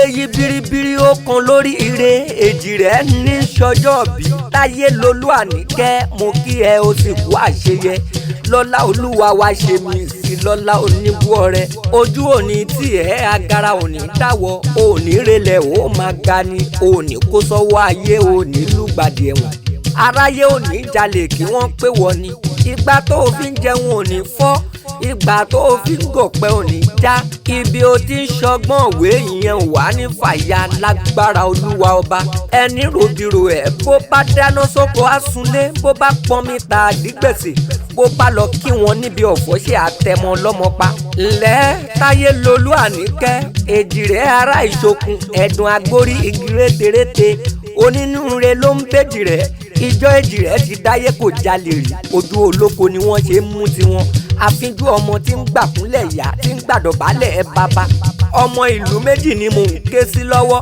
èyí biribiri ó kan lórí ire èjì rẹ̀ ní sọjọ́ bí táyé lolú Àníkẹ́ mo kí ẹ o sì kú àṣeyẹ lọ́lá olúwa wa ṣe mí sí lọ́lá oníbú ọrẹ ojú òní tí ẹ agara òní dáwọ́ òní relẹ̀ ó máa ga ni òní kó sọ́wọ́ ayé òní lùgbàdì ẹ̀wọ̀n aráyé òní jalè kí wọ́n pé wọ́n ni ìgbà tó fi ń jẹun òní fọ́ ìgbà tó fi ń gòpẹ́ òní já ibi ó ti ń ṣọgbọ́n òwe ìyẹn wà ní fàyà lágbára olúwa ọba ẹni ròbìrò ẹ̀ bó bá dáná sóko àsúnlé bó bá pọnmi ta àdígbèsè bó bá lọ kí wọn níbi ọ̀fọ̀ ṣe àtẹmọ lọ́mọ pa ńlẹ́ táyé lolú Àníkẹ́ èjì rẹ̀ ará ìṣokùn ẹ̀dùn agbórí igi rétérété onínúure ló ń bèjì rẹ̀ ìjọ èjì rẹ̀ ti dáyé kò jalè rí ojú olóko ni wọ́n ṣe ń mú tiwọn àfínjú ọmọ tí ń gbàkúnlẹ̀ yá tí ń gbàdọ̀bálẹ̀ ẹ bàbá ọmọ ìlú méjì ni mò ń ké sí lọ́wọ́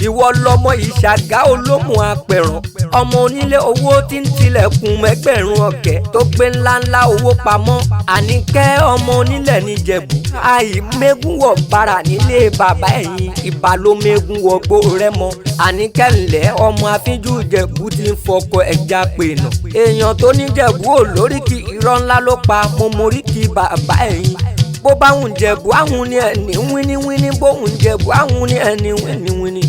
ìwọ lọmọ Ìṣàgá olómù apẹ̀ràn ọmọ onílé owó tí ń tilẹ̀kùn mẹ́gbẹ̀rún ọ̀kẹ́ tó gbé ńláńlá owó pamọ́ Àníkẹ́ ọmọ onílẹ̀ níjẹ̀bú àìmégún wọ̀ bàrà nílé bàbá ẹ̀yìn ìbálòmégún wọgbó Rẹ́mọ Àníkẹ́ ńlẹ̀ ọmọ afínjú Ìjẹ̀bú ti ń fọkọ ẹja pènà èèyàn tó níjẹ̀bú ò lóríkì irọ́ ńlá ló pa mo móríkì bàbá ẹ̀yìn bó bá ń jẹ̀bú àwọn ní ẹni wíníwíní bó ń jẹ̀bú àwọn ní ẹni wíníwíní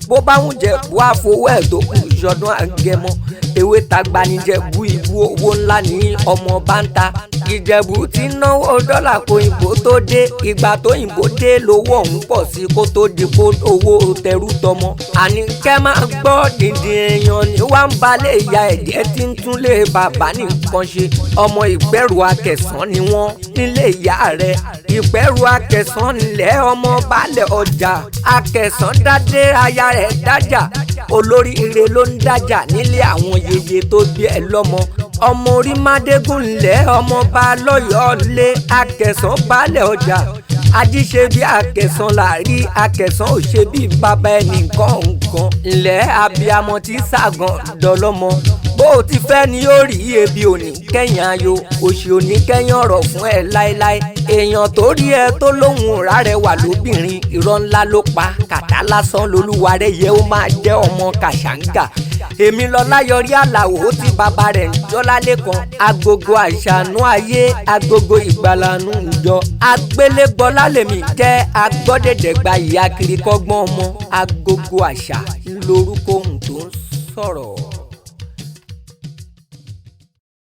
bó bá ń jẹ̀bú àfowó ẹ̀ tó kù ìṣọdún Àgẹmọ ewé tagba ní Ìjẹ̀bú ìbú owó ńlá ní ọmọ bá ń ta Ìjẹ̀bú ti náwó dọ́là kó òyìnbó tó dé ìgbà tó òyìnbó dé lówó ọ̀hún pọ̀ sí kó tó di kó owó tẹrú tọmọ Àníkẹ́ máa gbọ́ dìndín èèyàn ní wá ń balẹ̀ ìyá ẹ̀jẹ̀ tí ń tún lé bàbá nìkan ṣe ọmọ Ìpẹ́rù Akẹ̀sán ni wọ́n nílé ìyá rẹ̀ Ìpẹ́rù Akẹ̀sán nílẹ̀ ọmọ balẹ̀ ọjà Akẹ̀sán dádé aya rẹ̀ dájà olórí ire ló ń dájà nílé àwọn yeye tó bí ẹ lọ́mọ ọmọ orí mádégún ńlẹ̀ ọmọ bá lọ́yọ̀ọ́ lé Akẹ̀sán balẹ̀ ọjà ajíṣe bí Akẹ̀sán làárí Akẹ̀sán ò ṣe bí bàbá ẹnì nǹkan ńlẹ̀ abiyamọ tí sàgàn dọlọ́mọ bó o ti fẹ́ ni yóò rí ebi òní kẹ́yìn ayọ̀ òṣì òní kẹ́yìn ọ̀rọ̀ fún ẹ láéláé èèyàn tó rí ẹ tó lóhùn ọ̀rá rẹ wà lóbìnrin irọ́ ńlá ló pa kàtá lásán lolúwa rẹ yẹ ó máa jẹ́ ọmọ Kàṣáńgà èmi Lọ́láyọrí Àlàó tí bàbá rẹ̀ ń jọ́lá lẹ́kan agogo àṣàánú ayé agogo ìgbàlànú ìjọ agbélégbọ́lá lèmi jẹ́ agbọ́dẹ̀dẹ̀gba ìyá kiri kọ́gbọ́n ọmọ agogo àṣà lórúkọ ohun tó ń sọ̀rọ̀.